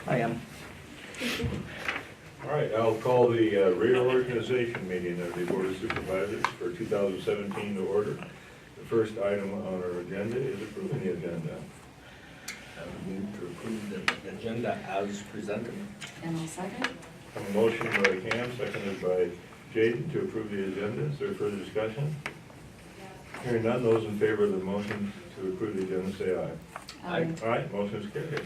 I am. All right, I'll call the reorganization meeting of the Board of Supervisors for 2017 to order. The first item on our agenda is approving the agenda. I would move to approve the agenda as presented. And I'll second. A motion by Cam, seconded by Jaden to approve the agenda. Is there further discussion? Hearing none, those in favor of the motion to approve the agenda say aye. Aye. All right, motion is carried.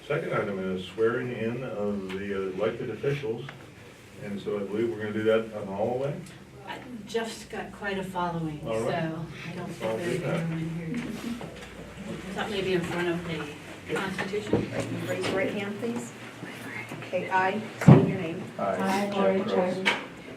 Second item is swearing in of the elected officials, and so I believe we're going to do that on the hallway. Jeff's got quite a following, All so right. I don't I'll think do there's that. room in here. I thought maybe in front of the Constitution. Raise your right hand, please. Okay, I, state your name, I, Lori Chapman,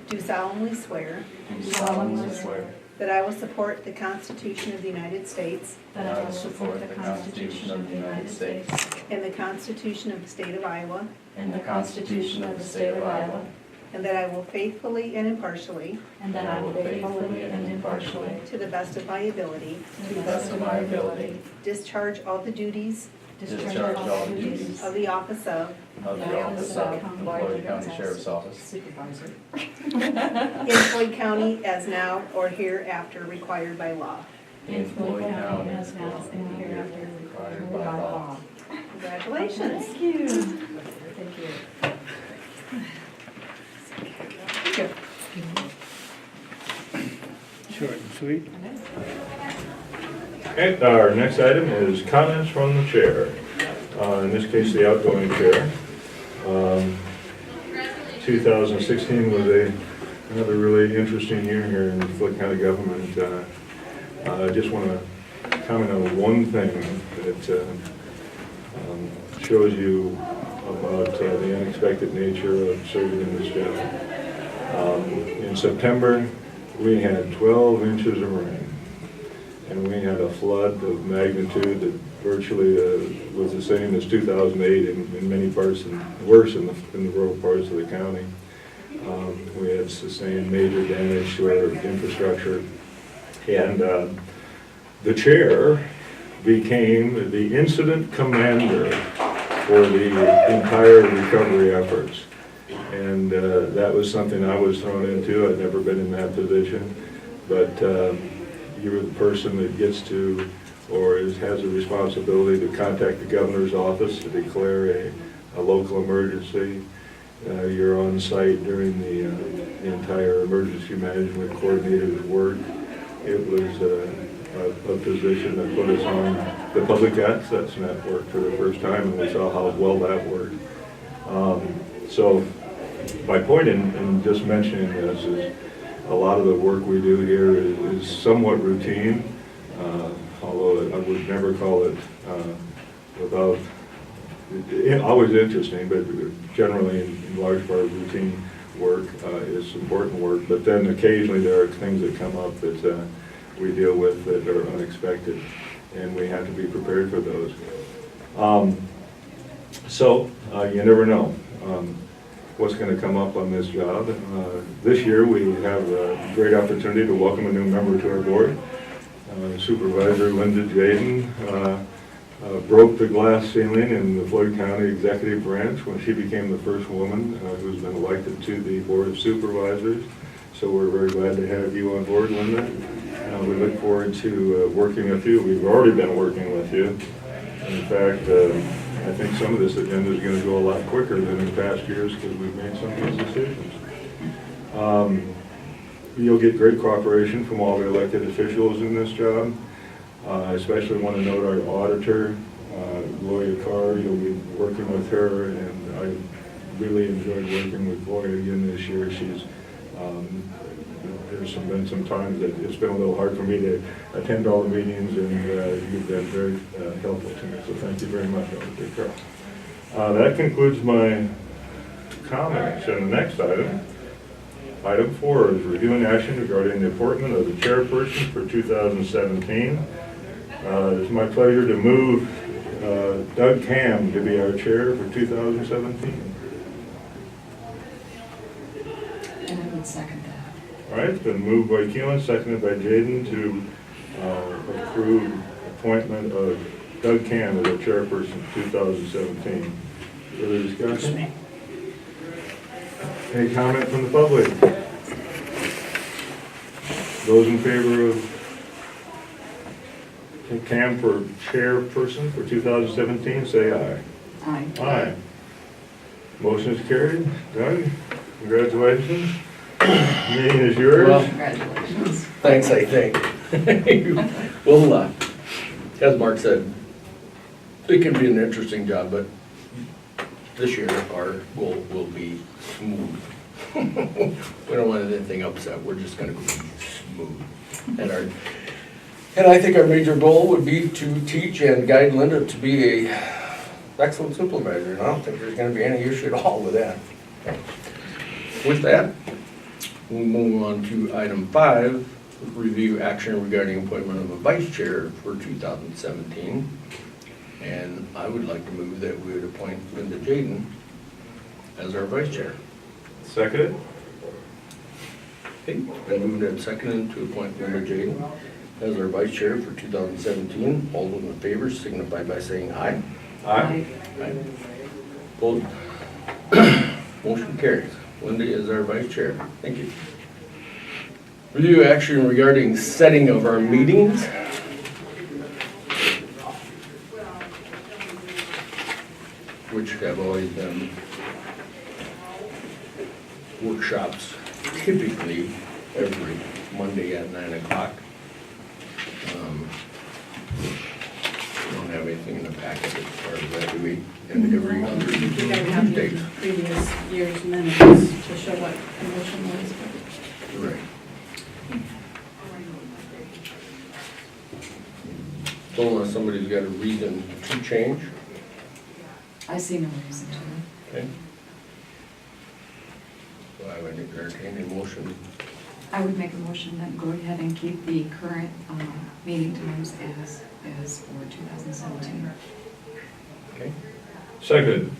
do solemnly swear do solemnly swear that I will support the Constitution of the United States that I will support the Constitution of the United States and the Constitution of the State of Iowa, and the Constitution of the State of Iowa, and that I will faithfully and impartially, and that I will faithfully and impartially, to the best of my ability, to the best of my ability, discharge all the duties discharge all the duties of the office of the office of Floyd County Sheriff's Office Supervisor in Floyd County as now or hereafter required by law. in Floyd County as now and hereafter required by law. Congratulations. Thank you. Thank you. Short and sweet. Okay, our next item is comments from the chair. In this case, the outgoing chair. 2016 was another really interesting year here in Floyd County government. I just want to comment on one thing that shows you about the unexpected nature of serving in this job. In September, we had 12 inches of rain, and we had a flood of magnitude that virtually was the same as 2008 in many parts, and worse in the rural parts of the county. We had sustained major damage to our infrastructure, and the chair became the incident commander for the entire recovery efforts. And that was something I was thrown into. I'd never been in that position, but you're the person that gets to, or has a responsibility to contact the governor's office to declare a local emergency. You're on site during the entire emergency management coordinator's work. It was a position that put us on the public access network for the first time, and we saw how well that worked. So my point in just mentioning this is a lot of the work we do here is somewhat routine, although I would never call it always interesting, but generally in large part routine work is important work. But then occasionally there are things that come up that we deal with that are unexpected, and we have to be prepared for those. So you never know what's going to come up on this job. This year we have a great opportunity to welcome a new member to our board. Supervisor Linda Jaden broke the glass ceiling in the Floyd County Executive Branch when she became the first woman who's been elected to the Board of Supervisors. So we're very glad to have you on board, Linda. We look forward to working with you. We've already been working with you. In fact, I think some of this agenda is going to go a lot quicker than in past years because we've made some of these decisions. You'll get great cooperation from all the elected officials in this job. I especially want to note our auditor, Gloria Carr. You'll be working with her, and I really enjoyed working with Gloria again this year. She's there's been some times that it's been a little hard for me to attend all the meetings, and you've been very helpful to me. So thank you very much, Auditor Carr. That concludes my comments. And the next item, item 4, is review and action regarding the appointment of the chairperson for 2017. It's my pleasure to move Doug Ham to be our chair for 2017. And I would second that. All right, it's been moved by Keelan, seconded by Jaden to approve appointment of Doug Ham as our chairperson for 2017. Is Further discussion? Any comment from the public? Those in favor of Cam for chairperson for 2017, say aye. Aye. Aye. Motion is carried. Doug, congratulations. Meeting is yours. Congratulations. Thanks, I think. Well, as Mark said, it can be an interesting job, but this year our goal will be smooth. We don't want anything upset, we're just gonna go smooth. And I think our major goal would be to teach and guide Linda to be a excellent supervisor, and I don't think there's gonna be any issue at all with that. With that, we'll move on to item 5, review action regarding appointment of a vice chair for 2017. And I would like to move that we would appoint Linda Jaden as our vice chair. Seconded. Okay, it's been moved and seconded to appoint Linda Jaden as our vice chair for 2017. All those in favor signify by saying aye. Aye. Aye. Opposed? Motion carries. Linda is our vice chair. Thank you. Review action regarding setting of our meetings. Which have always been workshops, typically every Monday at 9 o'clock. We don't have anything in the packet as far as that, do we? And every other You gotta have the Tuesday. previous year's minutes to show what commission was. Right. So unless somebody's got a reason to change, I see no reason to. okay? So I would entertain a motion. I would make a motion that go ahead and keep the current meeting times as for 2017. Okay. Seconded.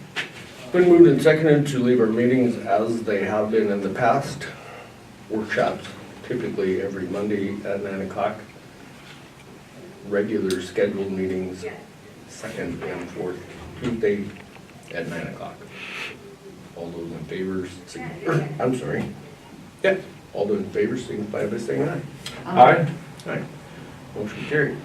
Been moved and seconded to leave our meetings as they have been in the past. Workshops typically every Monday at 9 o'clock. Regular scheduled meetings second and fourth Tuesday at 9 o'clock. All those in favor, I'm sorry. Yeah, all those in favor signify by saying aye. Aye. Aye. Motion carried.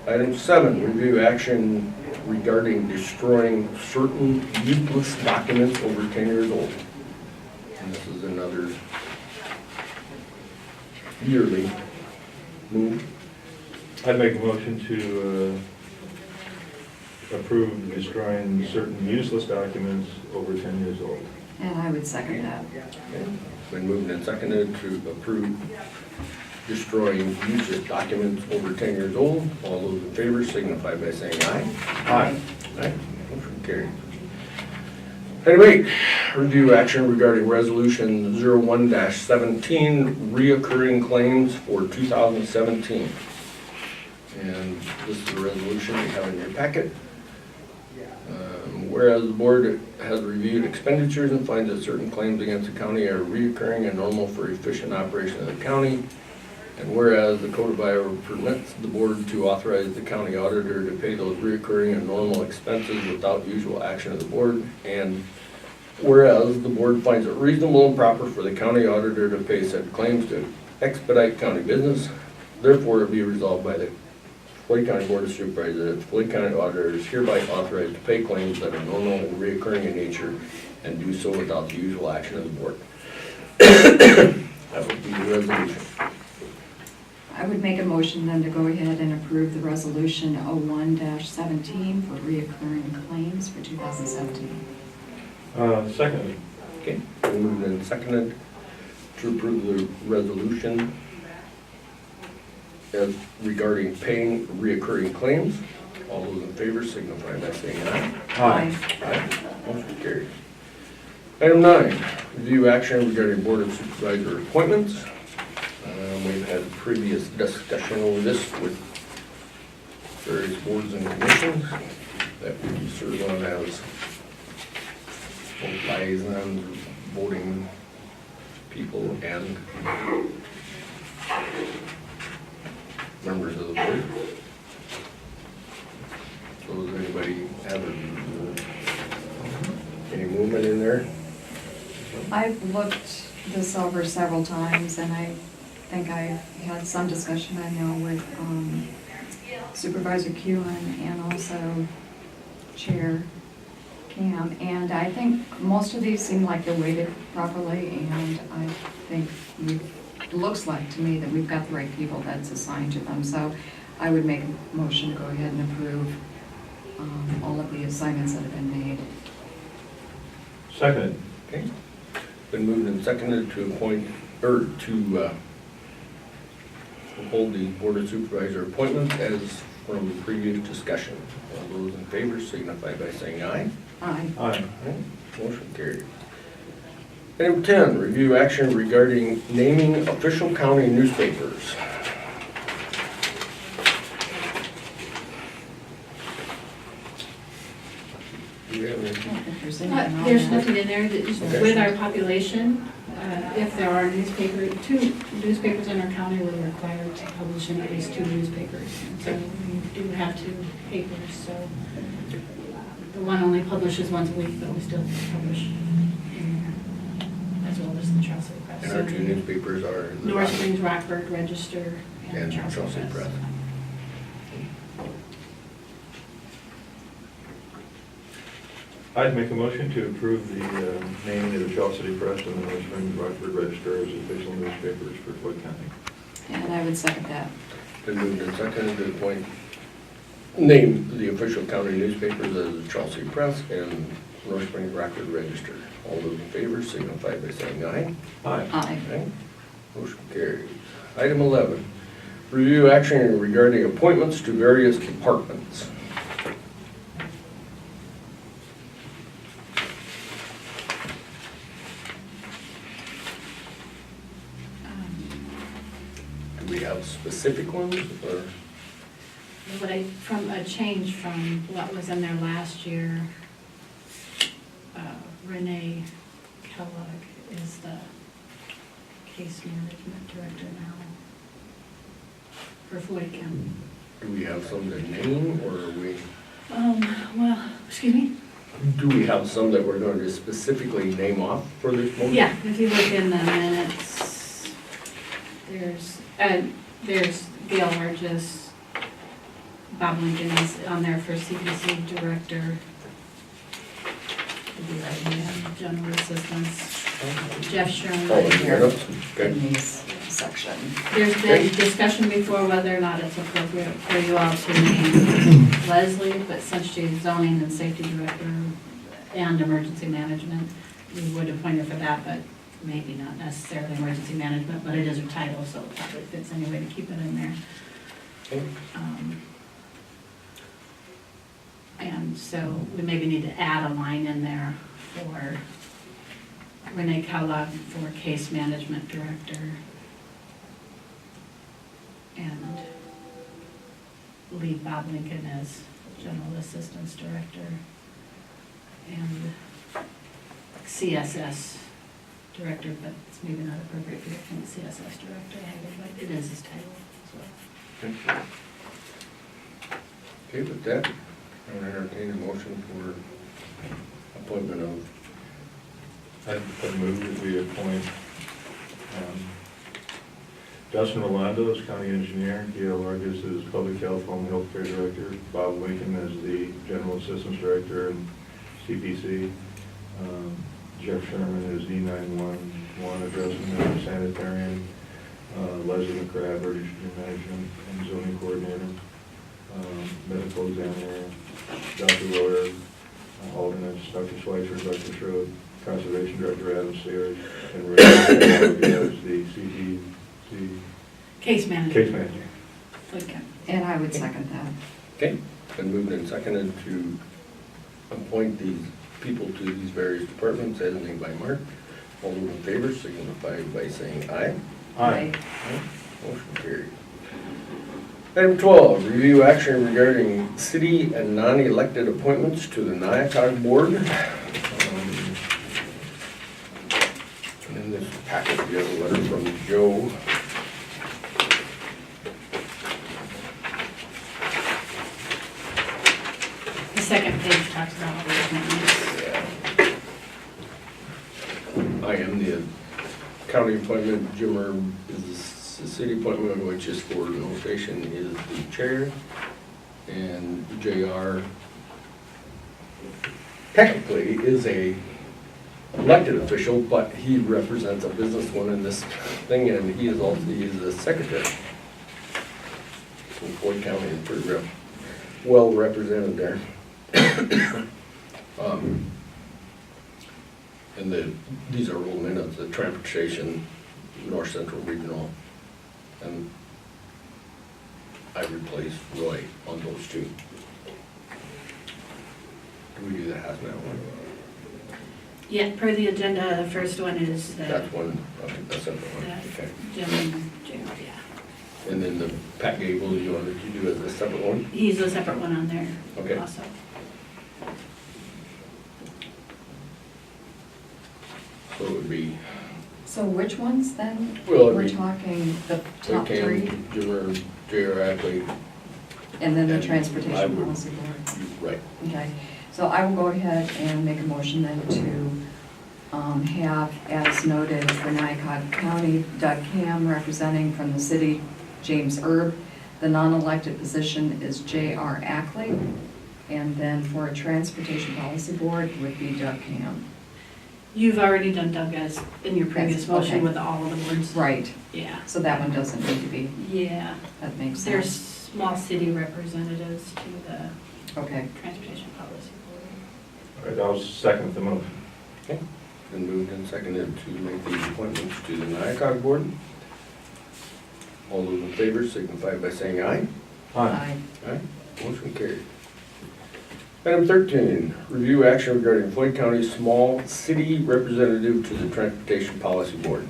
Item 7, review action regarding destroying certain useless documents over 10 years old. And this is another yearly move. I'd make a motion to approve destroying certain useless documents over 10 years old. And I would second that. Okay. Been moved and seconded to approve destroying useless documents over 10 years old. All those in favor signify by saying aye. Aye. Aye. Motion carried. Item 8, review action regarding resolution 01-17, reoccurring claims for 2017. And this is the resolution you have in your packet. Whereas the board has reviewed expenditures and finds that certain claims against the county are reoccurring and normal for efficient operation of the county. And whereas the Code of Iowa permits the board to authorize the county auditor to pay those reoccurring and normal expenses without usual action of the board. And whereas the board finds it reasonable and proper for the county auditor to pay said claims to expedite county business, therefore it be resolved by the Floyd County Board of Supervisors that the Floyd County Auditor is hereby authorized to pay claims that are normal and reoccurring in nature and do so without the usual action of the board. That would be the resolution. I would make a motion then to go ahead and approve the resolution 01-17 for reoccurring claims for 2017. Seconded. Okay, moved and seconded to approve the resolution as regarding paying reoccurring claims. All those in favor signify by saying aye. Aye. Aye. Motion carried. Item 9, review action regarding Board of Supervisor appointments. We've had previous discussion over this with various boards and commissions that we serve on as both liaisons, voting people, and members of the board. So So does anybody have any movement in there? I've looked this over several times, and I think I've had some discussion, I know, with Supervisor Kuhn and also Chair Cam, and I think most of these seem like they're weighted properly, and I think it looks like to me that we've got the right people that's assigned to them, so I would make a motion to go ahead and approve all of the assignments that have been made. Second. Okay. Been moved and seconded to appoint, or to hold the Board of Supervisor appointments as from previous discussion. All those in favor signify by saying aye. Aye. Aye. Motion carried. Item 10, review action regarding naming official county newspapers. Do you have I anything? don't think there's anything on There's that. nothing in there that is Okay. with our population. If there are two newspapers in our county, we're required to publish in at least 2 newspapers. And so we do have 2 papers, so the one only publishes once a week, but we still publish in there, as well as the Charles City Press. And our 2 newspapers are the North Springs, Rockford Register, and and Charles Charles City City Press. Press. I'd make a motion to approve the naming of the Charles City Press and the North Springs Rockford Register as official newspapers for Floyd County. And I would second that. Been moved and seconded to appoint, name the official county newspapers as the Charles City Press and North Springs Rockford Register. All those in favor signify by saying aye. Aye. Aye. Aye. Motion carries. Item 11, review action regarding appointments to various departments. Do we have specific ones, or? From a change from what was in there last year, Renee Kellogg is the case management director now for Floyd County. Do we have some to name, or are we, Well, excuse me? do we have some that we're going to specifically name off for this motion? Yeah, if you look in the minutes, there's Gail Argis, Bob Lincoln is on there for CPC director. General assistance, Jeff Sherman. Oh, in your notes? In Okay. these section. There's been discussion before whether or not it's appropriate for you all to name Leslie, but since she's zoning and safety director and emergency management, we would appoint her for that, but maybe not necessarily emergency management, but it is her title, so it probably fits anyway to keep it in there. Okay. And so we maybe need to add a line in there for Renee Kellogg for case management director. And leave Bob Lincoln as general assistance director. And CSS director, but it's maybe not appropriate for the CSS director, but it is his title as well. Okay, with that, I would entertain a motion for appointment of, I'd move that we appoint Dustin Rolando as county engineer, Gail Argus as public health, home health care director, Bob Lincoln as the general assistance director and CPC, Jeff Sherman as E911 addressing as sanitarian, Leslie McCrabb, registry management and zoning coordinator, medical examiner, Dr. Royer, alternates, Dr. Schweitzer, Dr. Schroed, conservation director Adam Sears, and Ray as the CPC Case manager. case manager. Okay. And I would second that. okay, been moved and seconded to appoint these people to these various departments as named by Mark. All those in favor signify by saying aye. Aye. Motion carried. Item 12, review action regarding city and non-elected appointments to the NIACOG board. In this packet, we have a letter from Joe. second page talks about all the appointments. I am the county appointment. Jim Erb is the city appointment, which is for no station, is the chair. And JR technically is a elected official, but he represents a business one in this thing, and he is also, he is the secretary. In Floyd County, is pretty well represented there. And these are rolled in as the transportation, North Central Regional, and I replaced Roy on those two. Do we do the hazmat one? Yeah, per the agenda, the first one is the That's one, okay, that's a separate one, okay. Jim and JR, yeah. And then the Pat Gable, you wanted to do as a separate one? He's a separate one on there Okay. also. So it would be So which ones then? Well, it'd We're be- talking the Floyd top three, Cam, Jimmer, J.R. Ackley, and then the and I transportation would- policy board. right. Okay, so I will go ahead and make a motion then to have, as noted, for Nyakog County, Doug Ham representing from the city, James Erb. The non-elected position is J.R. Ackley. And then for a transportation policy board would be Doug Ham. You've already done Doug as in your previous Yes, motion okay. with all of the boards. Right, Yeah. so that one doesn't need to be, Yeah. that makes There's sense. small city representatives to the Okay, transportation policy board. All right, I'll second the motion. Okay. Been moved and seconded to make these appointments to the NIACOG board. All those in favor signify by saying aye. aye. Aye. Motion carried. Item 13, review action regarding Floyd County small city representative to the Transportation Policy Board.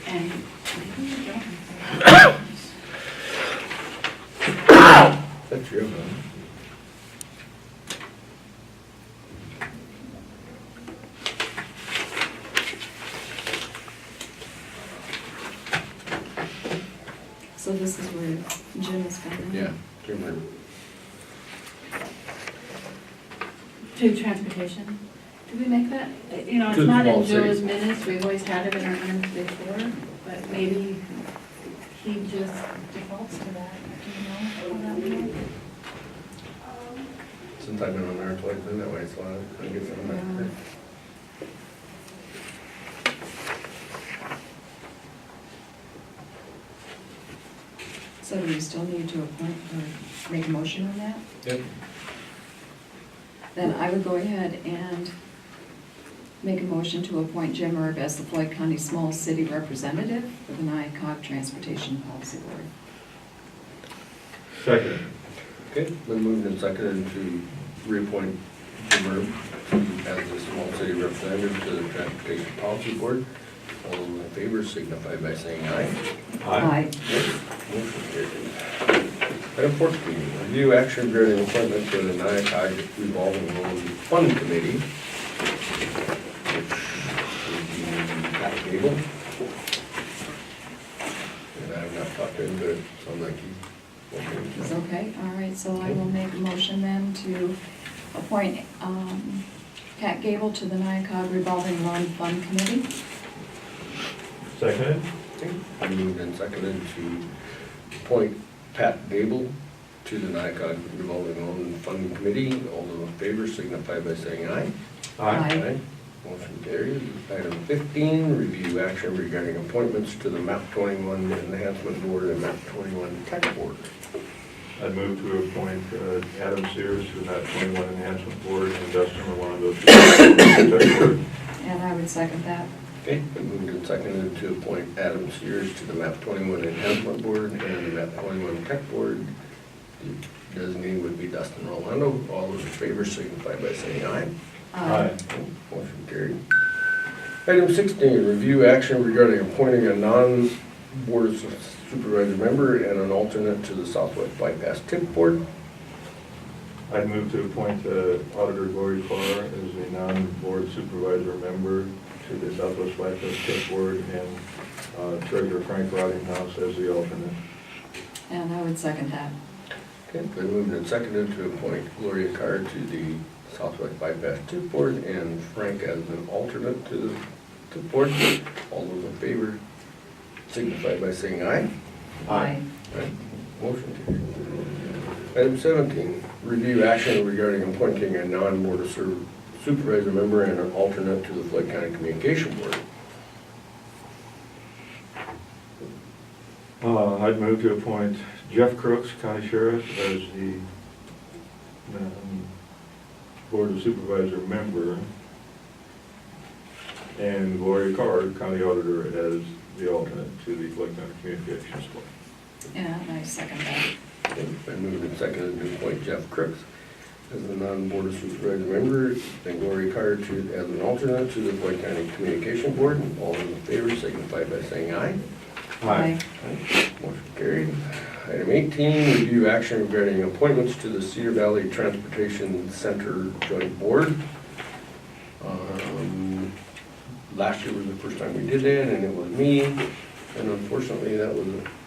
And That's you, huh? So this is where Jim is from? Yeah. Jim Erb. to transportation. Did we make that? You know, To it's not small in Joe's city. minutes, we've always had it in our minutes before, but maybe he just defaults to that. Do you know how that would work? Since I've been on there twice, been that way, so I guess I'm Yeah. not. So do we still need to appoint or make a motion on that? Yep. Then I would go ahead and make a motion to appoint Jim Erb as the Floyd County Small City Representative for the NIACOG Transportation Policy Board. Second. Okay, been moved and seconded to reappoint Jim Erb as the small city representative to the Transportation Policy Board. All those in favor signify by saying aye. Aye. Motion carried. Item 14, review action regarding appointment to the NIACOG revolving loan fund committee, which would be Pat Gable. And I have not talked to him, but it sounds like he's Is okay, all right, so I will make a motion then to appoint Pat Gable to the NIACOG revolving loan fund committee. Seconded? okay. Moved and seconded to appoint Pat Gable to the NIACOG revolving loan fund committee. All those in favor signify by saying aye. Aye. Motion carries. Item 15, review action regarding appointments to the MAP 21 Enhancement Board and MAP 21 Tech Board. I'd move to appoint Adam Sears to that 21 Enhancement Board and Dustin Rolando to the Tech Board. And I would second that. Okay, been moved and seconded to appoint Adam Sears to the MAP 21 Enhancement Board and the MAP 21 Tech Board. The designee would be Dustin Rolando. All those in favor signify by saying aye. Motion carried. Item 16, review action regarding appointing a non-board of supervisor member and an alternate to the Southwest Bypass Tip Board. I'd move to appoint Auditor Glory Farr as a non-board supervisor member to the Southwest Bypass Tip Board and Treasurer Frank Rottinghouse as the alternate. And I would second that. Okay, been moved and seconded to appoint Gloria Carr to the Southwest Bypass TIP Board and Frank as an alternate to the TIP Board. All those in favor signify by saying aye. Aye. Aye. Motion carried. Item 17, review action regarding appointing a non-board of supervisor member and an alternate to the Floyd County Communication Board. I'd move to appoint Jeff Crooks, County Sheriff, as the Board of Supervisor member, and Gloria Carr, County Auditor, as the alternate to the Floyd County Communications Board. And I second that. Okay, been moved and seconded to appoint Jeff Crooks as the non-board of supervisor member and Gloria Carr as an alternate to the Floyd County Communication Board. All those in favor signify by saying aye. Aye. Motion carried. Item 18, review action regarding appointments to the Cedar Valley Transportation Center Joint Board. Last year was the first time we did that, and it was me. And unfortunately,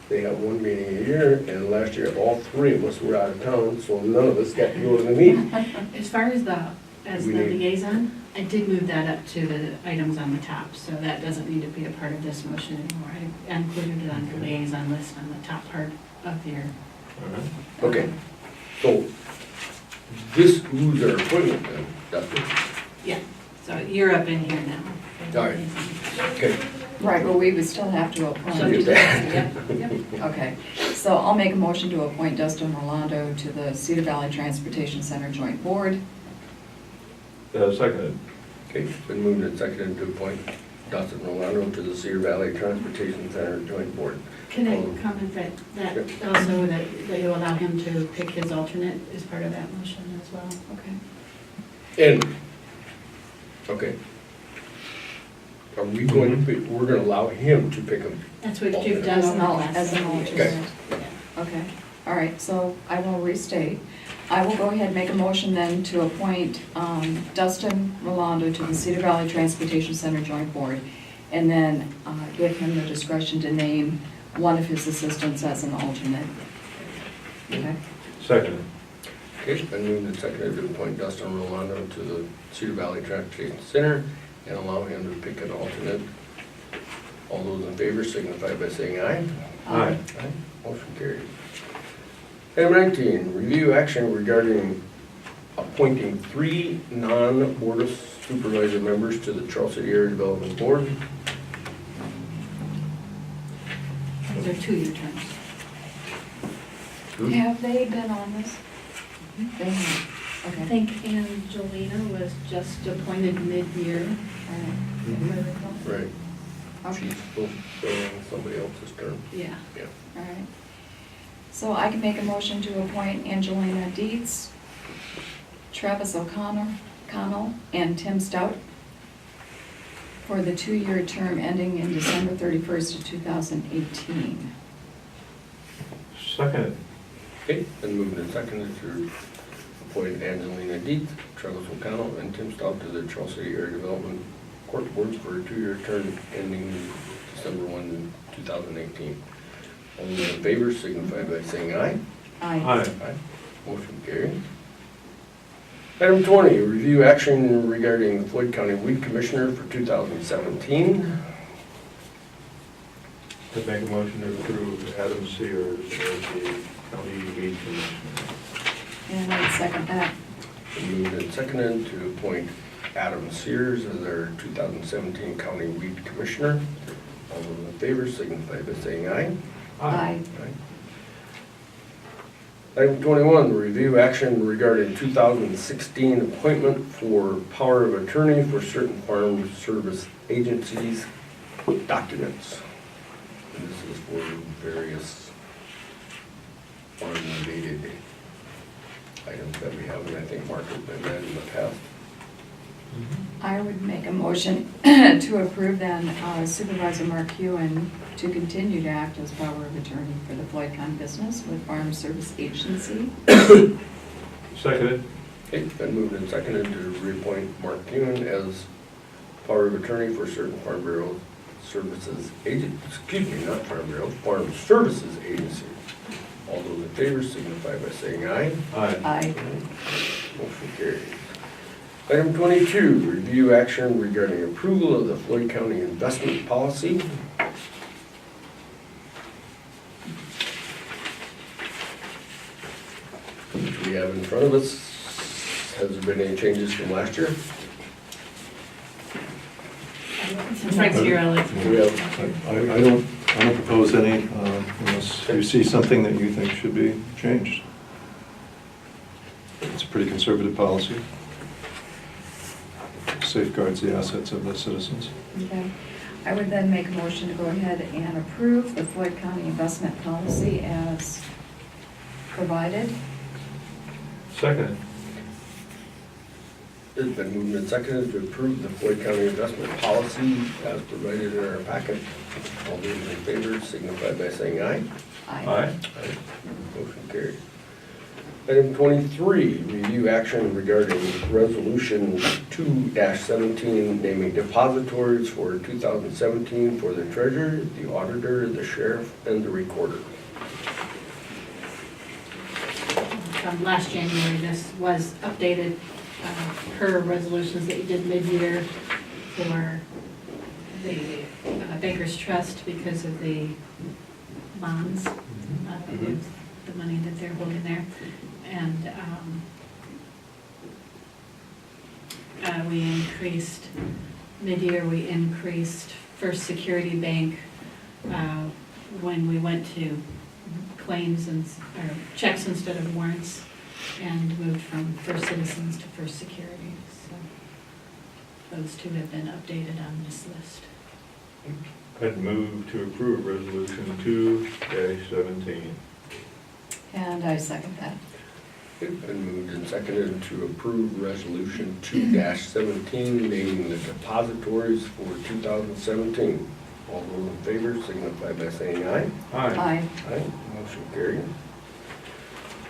they have one meeting a year, and last year all three of us were out of town, so none of us got to go to the meeting. As far as the We need- liaison, I did move that up to the items on the top, so that doesn't need to be a part of this motion anymore. I included it on the liaison list on the top part of your. Okay, so this moves our appointment then, Dustin. Yeah, so you're up in here now. All right. Okay. Right, well, we would still have to So appoint. Get do that. that, yep. Okay, so I'll make a motion to appoint Dustin Rolando to the Cedar Valley Transportation Center Joint Board. Seconded. Okay, it's been moved and seconded to appoint Dustin Rolando to the Cedar Valley Transportation Center Joint Board. Can I comment that also that you allow him to pick his alternate as part of that motion as well? Okay. And, okay. Are we going to, we're going to allow him to pick him? That's what you've done over the last As an several years. alternate. Yeah. Okay, all right, so I will restate. I will go ahead and make a motion then to appoint Dustin Rolando to the Cedar Valley Transportation Center Joint Board, and then give him the discretion to name one of his assistants as an alternate. Okay? Seconded. Okay, it's been moved and seconded to appoint Dustin Rolando to the Cedar Valley Transportation Center and allow him to pick an alternate. All those in favor signify by saying aye. Aye. Aye. Motion carried. Item 19, review action regarding appointing 3 non-board of supervisor members to the Charles City Area Development Board. Those are 2-year terms. Have they been on this? They have, I okay. think Angelina was just appointed mid-year. All right. Mhm. If I recall. Right. Okay, She's supposed to fill in somebody else's term. Yeah. Yeah. all right. So I can make a motion to appoint Angelina Dietz, Travis O'Connell, and Tim Stout for the 2-year term ending in December 31st of 2018. Seconded. Okay, been moved and seconded to appoint Angelina Dietz, Travis O'Connell, and Tim Stout to the Charles City Area Development Court Boards for a 2-year term ending December 1, 2018. All those in favor signify by saying aye. Aye. Aye. Motion carried. Item 20, review action regarding the Floyd County Weed Commissioner for 2017. To make a motion to approve Adam Sears as the county weed commissioner. And I'd second that. Been moved and seconded to appoint Adam Sears as our 2017 County Weed Commissioner. All those in favor signify by saying aye. Aye. Item 21, review action regarding 2016 appointment for power of attorney for certain farm service agencies documents. And this is for various farm-related items that we have, and I think Mark has been that in the past. I would make a motion to approve then Supervisor Mark Hewen to continue to act as power of attorney for the Floyd County business with Farm Service Agency. Seconded. Okay, it's been moved and seconded to reappoint Mark Kuhn as power of attorney for certain Farm Bureau Services agent, excuse me, not Farm Bureau, Farm Services Agency. All those in favor signify by saying aye. Aye. Aye. Motion carries. Item 22, review action regarding approval of the Floyd County investment policy. Which we have in front of us. Has there been any changes from last year? Since Frank's here, I'll let We have, I don't propose any unless you see something that you think should be changed. It's a pretty conservative policy. Safeguards the assets of the citizens. Okay. I would then make a motion to go ahead and approve the Floyd County investment policy as provided. Second. it's been moved and seconded to approve the Floyd County investment policy as provided in our packet. All those in favor signify by saying aye. Aye. Motion carried. Item 23, review action regarding resolution 2-17, naming depositories for 2017 for the treasurer, the auditor, the sheriff, and the recorder. From last January, this was updated per resolutions that you did mid-year for the Bankers Trust because of the bonds, with the money that they're holding there. And we increased, mid-year, we increased First Security Bank when we went to claims and, or checks instead of warrants, and moved from First Citizens to First Security. So those two have been updated on this list. I'd move to approve resolution 2-17. And I second that. It's been moved and seconded to approve resolution 2-17, naming the depositories for 2017. All those in favor signify by saying aye. Aye. Aye, motion carried.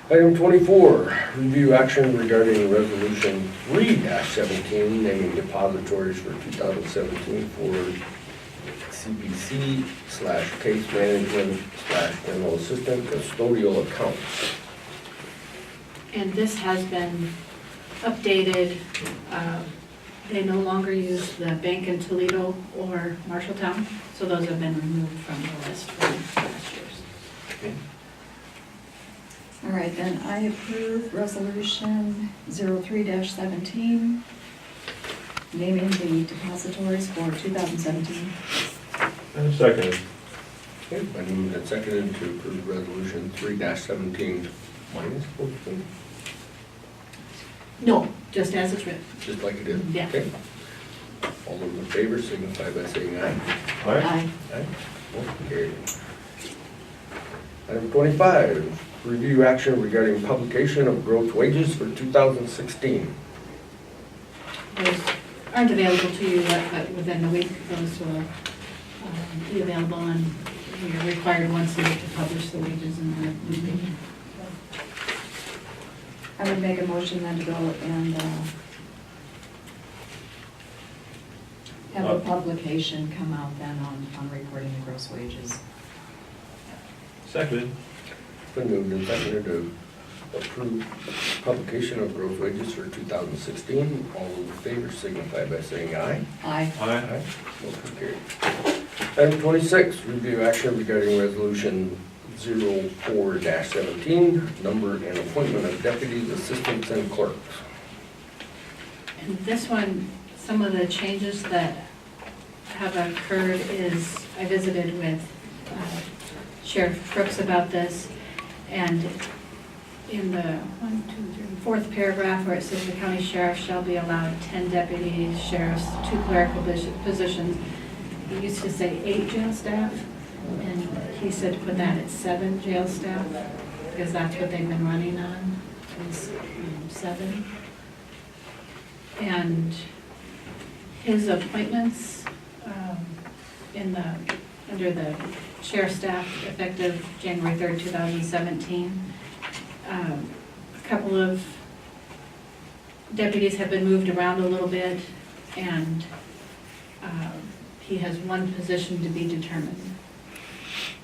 Item 24, review action regarding resolution 3-17, naming depositories for 2017 for CPC/case management/general assistant custodial accounts. And this has been updated. They no longer use the bank in Toledo or Marshalltown, so those have been removed from the list from last year's. All right, then I approve resolution 03-17, naming the depositories for 2017. And second. Okay, been moved and seconded to approve resolution 3-17 minus 14, No, just as it's written. just like it is. Yeah. Okay. All those in favor signify by saying aye. Aye. Aye. Motion carried. Item 25, review action regarding publication of gross wages for 2016. Those aren't available to you yet, but within the week, those will be available, and we are required once a week to publish the wages in the newspaper. I would make a motion then to go and have a publication come out then on reporting the gross wages. Second. Been moved and seconded to approve publication of gross wages for 2016. All those in favor signify by saying aye. Aye. Aye. Motion carried. Item 26, review action regarding resolution 04-17, number and appointment of deputies, assistants, and clerks. And this one, some of the changes that have occurred is, I visited with Sheriff Crooks about this, and in the fourth paragraph where it says the county sheriff shall be allowed 10 deputies, sheriffs, 2 clerical positions, he used to say 8 jail staff, and he said to put that at 7 jail staff, because that's what they've been running on, is 7. And his appointments under the sheriff's staff effective January 3rd, 2017, a couple of deputies have been moved around a little bit, and he has 1 position to be determined.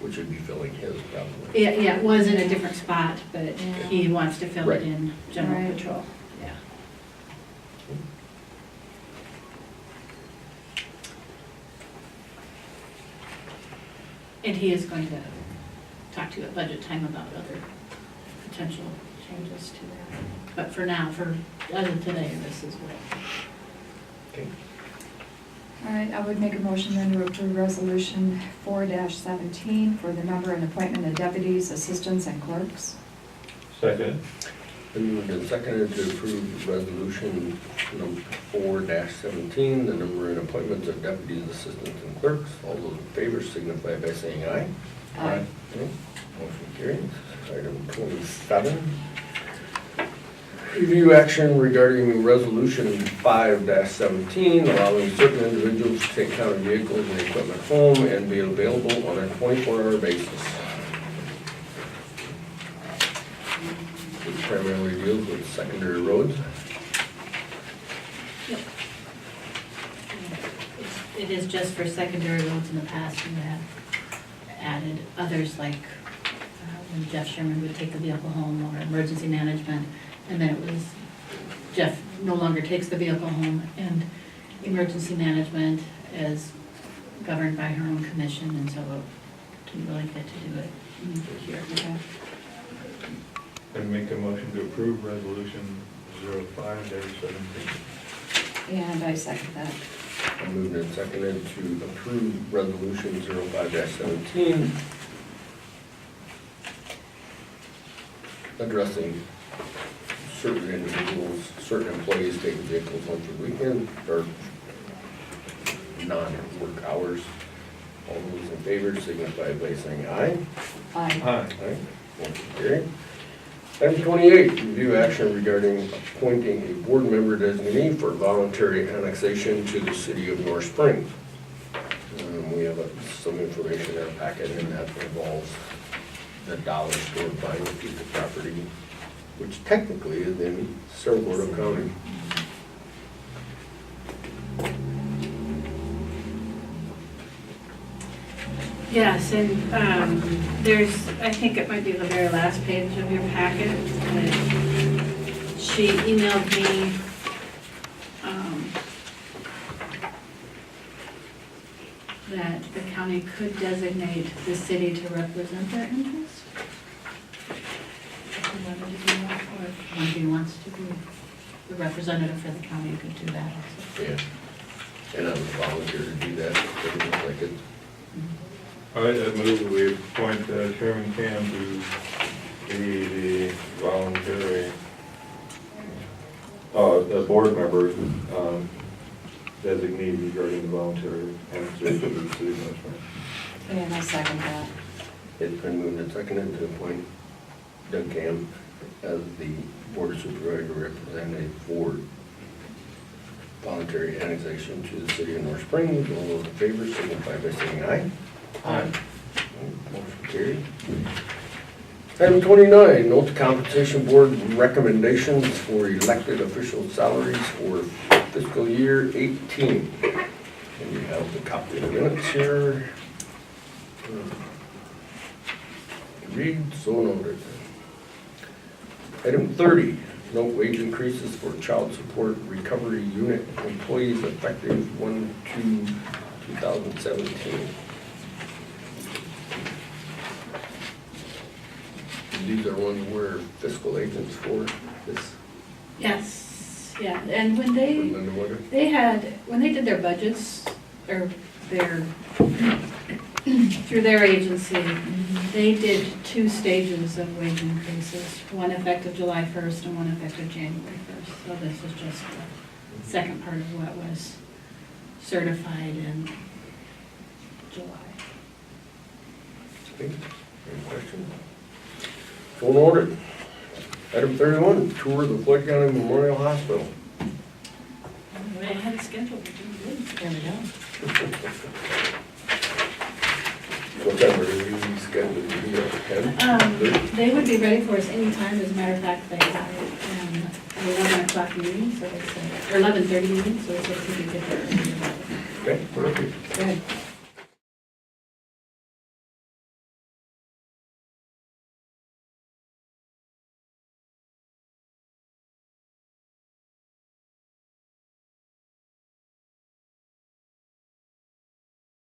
which would be filling his probably. Yeah, it was in a different spot, but he wants to fill Right. it in general Right. patrol, yeah. And he is going to talk to you at budget time about other potential changes to that. But for now, as of today, this is what. Okay. All right, I would make a motion then to approve resolution 4-17 for the number and appointment of deputies, assistants, and clerks. Second. Been moved and seconded to approve resolution number 4-17, the number and appointments of deputies, assistants, and clerks. All those in favor signify by saying aye. Aye. Okay, motion carries. Item 27. Review action regarding resolution 5-17, allowing certain individuals to take county vehicles and equipment home and be available on a 24-hour basis. Which primarily deals with secondary roads. It is just for secondary roads. In the past, we have added others like when Jeff Sherman would take the vehicle home or emergency management. And then it was Jeff no longer takes the vehicle home and emergency management is governed by her own commission, and so didn't really get to do it here. Okay. And make a motion to approve resolution 05-17. And I second that. I'm moving and seconded to approve resolution 05-17, addressing certain individuals, certain employees taking vehicles home for the weekend or non-work hours. All those in favor signify by saying aye. Aye. Aye. Motion carried. Item 28, review action regarding appointing a board member designee for voluntary annexation to the city of North Springs. We have some information in our packet, and that involves the dollar store buying a piece of property, which technically is in Cerro Gordo County. Yes, and there's, I think it might be the very last page of your packet. She emailed me that the county could designate the city to represent their interest. If you wanted to do that, or if one of you wants to be the representative for the county, you could do that also. Yeah. And I would volunteer to do that, if it looks like it. All right, I move that we appoint Chairman Cam to be the voluntary, the board member designee regarding the voluntary annexation of the city of North Springs. And I second that. It's been moved and seconded to appoint Doug Cam as the board supervisor representative for voluntary annexation to the city of North Springs. All those in favor signify by saying aye. Aye. Motion carried. Item 29, note the compensation board recommendations for elected official salaries for fiscal year 18. And you have the copy of the minutes here. Read, so noted. Item 30, note wage increases for child support recovery unit employees effective 1/2/2017. These are ones we're fiscal agents for this. Yes, yeah, and when Linda Wood. when they did their budgets, or their, through their agency, they did 2 stages of wage increases, one effective July 1st and one effective January 1st. So this is just the second part of what was certified in July. Okay, any questions? So ordered. Item 31, tour of the Floyd County Memorial Hospital. We had scheduled, we're doing good. There we go. What time are we scheduled to be at 10? They would be ready for us anytime. As a matter of fact, they had an 11 o'clock meeting, so they said, or 11:30 meeting, so they said we could get there early. Okay, perfect. Good.